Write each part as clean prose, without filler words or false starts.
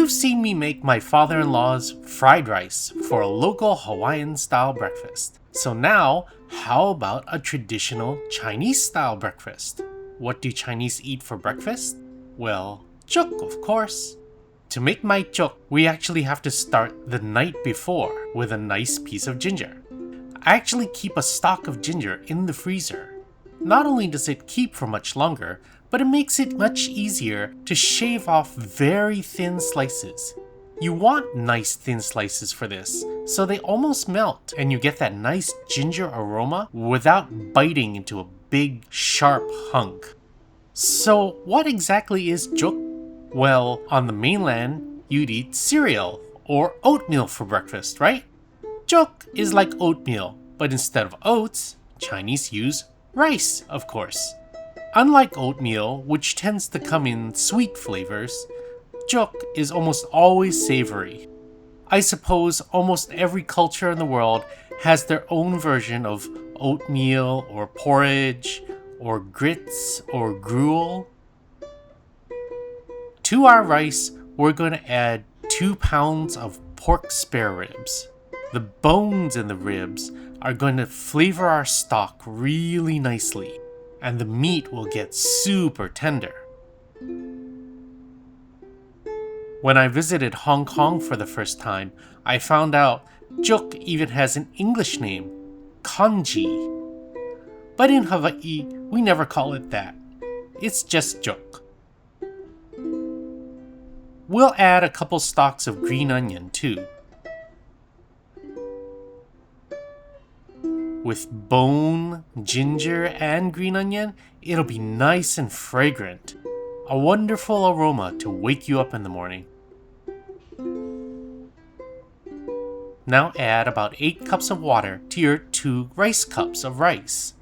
You've seen me make my father-in-law's fried rice for a local Hawaiian-style breakfast. So now, how about a traditional Chinese-style breakfast? What do Chinese eat for breakfast? Well, Jook, of course. To make my Jook, we actually have to start the night before with a nice piece of ginger. I actually keep a stock of ginger in the freezer. Not only does it keep for much longer, but it makes it much easier to shave off very thin slices. You want nice thin slices for this, so they almost melt and you get that nice ginger aroma without biting into a big, sharp hunk. So what exactly is Jook? Well, on the mainland, you'd eat cereal or oatmeal for breakfast, right? Jook is like oatmeal, but instead of oats, Chinese use rice, of course. Unlike oatmeal, which tends to come in sweet flavors, Jook is almost always savory. I suppose almost every culture in the world has their own version of oatmeal or porridge or grits or gruel. To our rice, we're going to add 2 pounds of pork spare ribs. The bones in the ribs are going to flavor our stock really nicely, and the meat will get super tender. When I visited Hong Kong for the first time, I found out Jook even has an English name, Congee. But in Hawaii, we never call it that. It's just Jook. We'll add a couple stalks of green onion too. With bone, ginger, and green onion, it'll be nice and fragrant. A wonderful aroma to wake you up in the morning. Now add about 8 cups of water to your 2 rice cups of rice.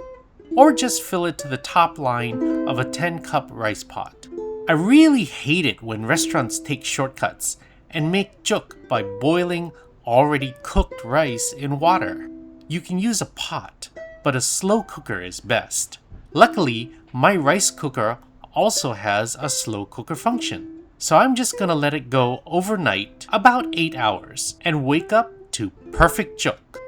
Or just fill it to the top line of a 10-cup rice pot. I really hate it when restaurants take shortcuts and make Jook by boiling already cooked rice in water. You can use a pot, but a slow cooker is best. Luckily, my rice cooker also has a slow cooker function, so I'm just gonna let it go overnight, about 8 hours, and wake up to perfect Jook.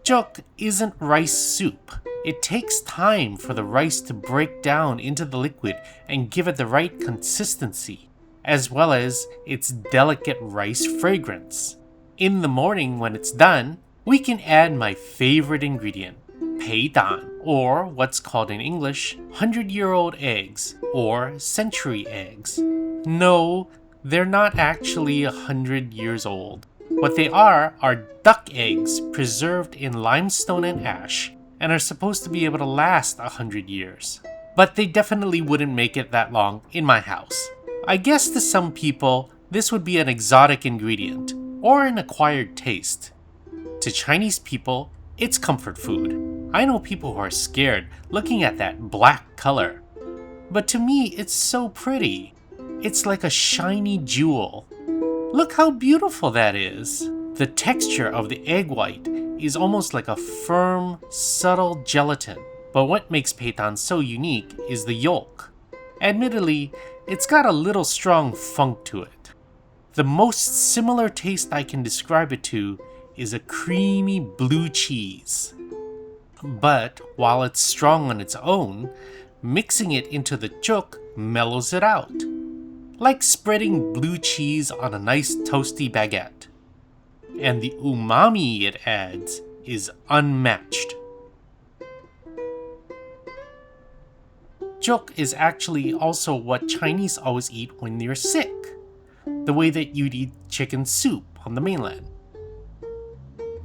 Jook isn't rice soup. It takes time for the rice to break down into the liquid and give it the right consistency, as well as its delicate rice fragrance. In the morning when it's done, we can add my favorite ingredient, Pei Dan, or what's called in English, 100-year-old eggs, or century eggs. No, they're not actually 100 years old. What they are duck eggs preserved in limestone and ash, and are supposed to be able to last 100 years. But they definitely wouldn't make it that long in my house. I guess to some people, this would be an exotic ingredient, or an acquired taste. To Chinese people, it's comfort food. I know people who are scared looking at that black color. But to me, it's so pretty. It's like a shiny jewel. Look how beautiful that is. The texture of the egg white is almost like a firm, subtle gelatin. But what makes Pei Dan so unique is the yolk. Admittedly, it's got a little strong funk to it. The most similar taste I can describe it to is a creamy blue cheese. But while it's strong on its own, mixing it into the Jook mellows it out. Like spreading blue cheese on a nice toasty baguette. And the umami it adds is unmatched. Jook is actually also what Chinese always eat when you're sick, the way that you'd eat chicken soup on the mainland.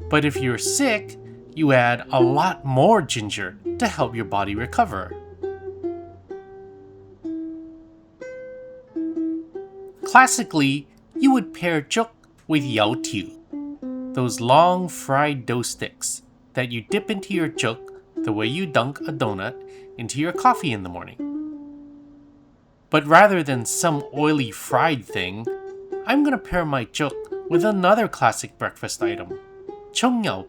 But if you're sick, you add a lot more ginger to help your body recover. Classically, you would pair Jook with yao tiu, those long fried dough sticks that you dip into your Jook the way you dunk a donut into your coffee in the morning. But rather than some oily fried thing, I'm gonna pair my Jook with another classic breakfast item, Chung Yau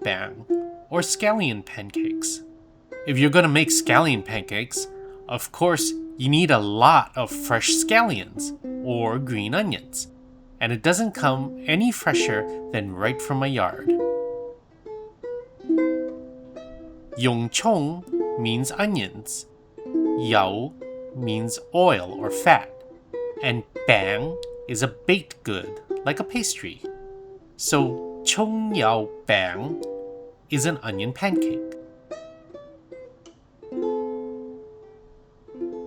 or scallion pancakes. If you're gonna make scallion pancakes, of course you need a lot of fresh scallions or green onions. and it doesn't come any fresher than right from my yard. Yongchong means onions, Yao means oil or fat, and bang is a baked good, like a pastry. So Chung Yau bang is an onion pancake.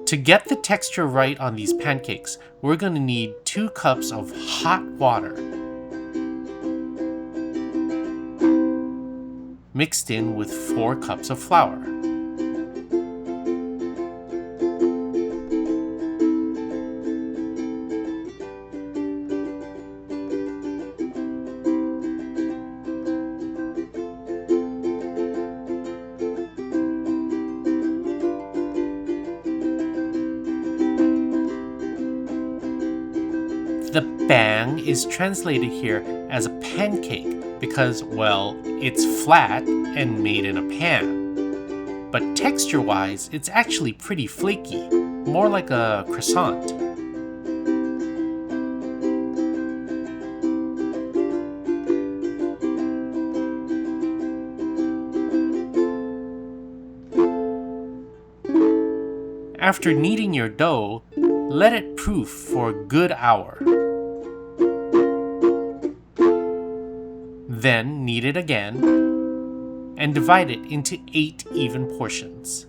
To get the texture right on these pancakes, we're going to need 2 cups of hot water mixed in with 4 cups of flour. The bang is translated here as a pancake because, well, it's flat and made in a pan. But texture-wise, it's actually pretty flaky, more like a croissant. After kneading your dough, let it proof for a good hour. Then knead it again and divide it into 8 even portions.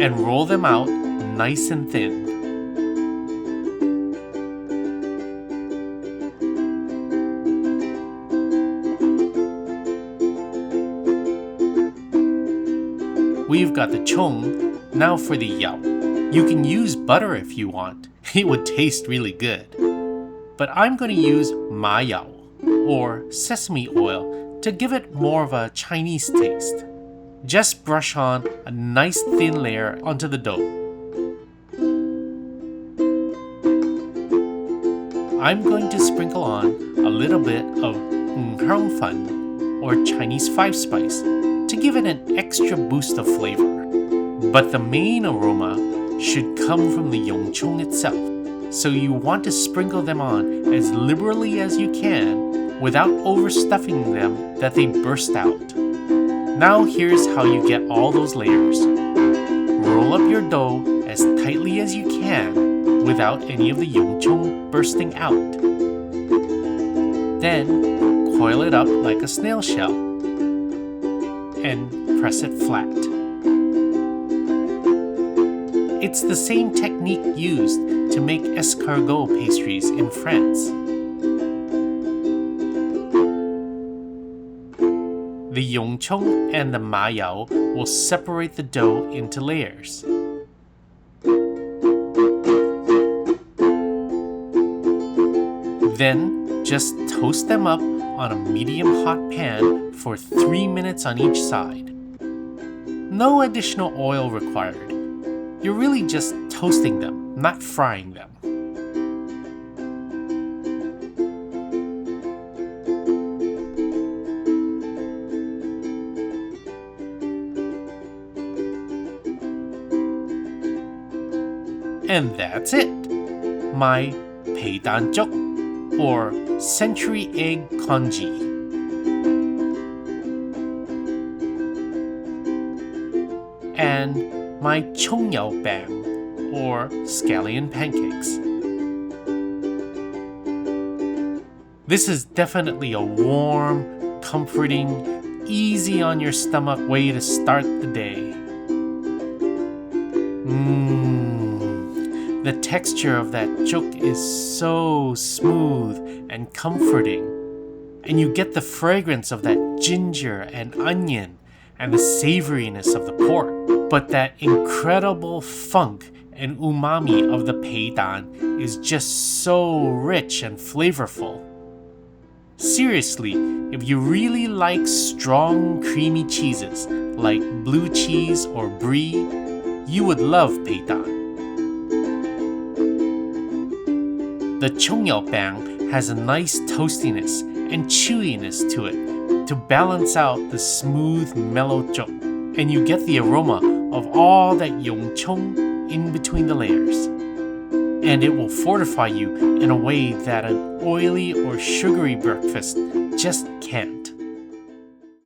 And roll them out nice and thin. We've got the chung, now for the yao. You can use butter if you want, it would taste really good. But I'm going to use ma yao, or sesame oil, to give it more of a Chinese taste. Just brush on a nice thin layer onto the dough. I'm going to sprinkle on a little bit of fan, or Chinese 5-spice, to give it an extra boost of flavor. But the main aroma should come from the yongchong itself, so you want to sprinkle them on as liberally as you can without overstuffing them that they burst out. Now here's how you get all those layers. Roll up your dough as tightly as you can without any of the yongchong bursting out. Then coil it up like a snail shell and press it flat. It's the same technique used to make escargot pastries in France. The yongchong and the ma yao will separate the dough into layers. Then just toast them up on a medium hot pan for 3 minutes on each side. No additional oil required. You're really just toasting them, not frying them. And that's it! My Pei Dan Jook, or century egg congee. And my Chung Yau bang, or scallion pancakes. This is definitely a warm, comforting, easy on your stomach way to start the day. The texture of that jook is so smooth and comforting, and you get the fragrance of that ginger and onion and the savoriness of the pork, but that incredible funk and umami of the Pei Dan is just so rich and flavorful. Seriously, if you really like strong creamy cheeses like blue cheese or brie, you would love Pei Dan. The Chung Yau bang has a nice toastiness and chewiness to it to balance out the smooth, mellow Jook, and you get the aroma of all that Yong Chung in between the layers. And it will fortify you in a way that an oily or sugary breakfast just can't.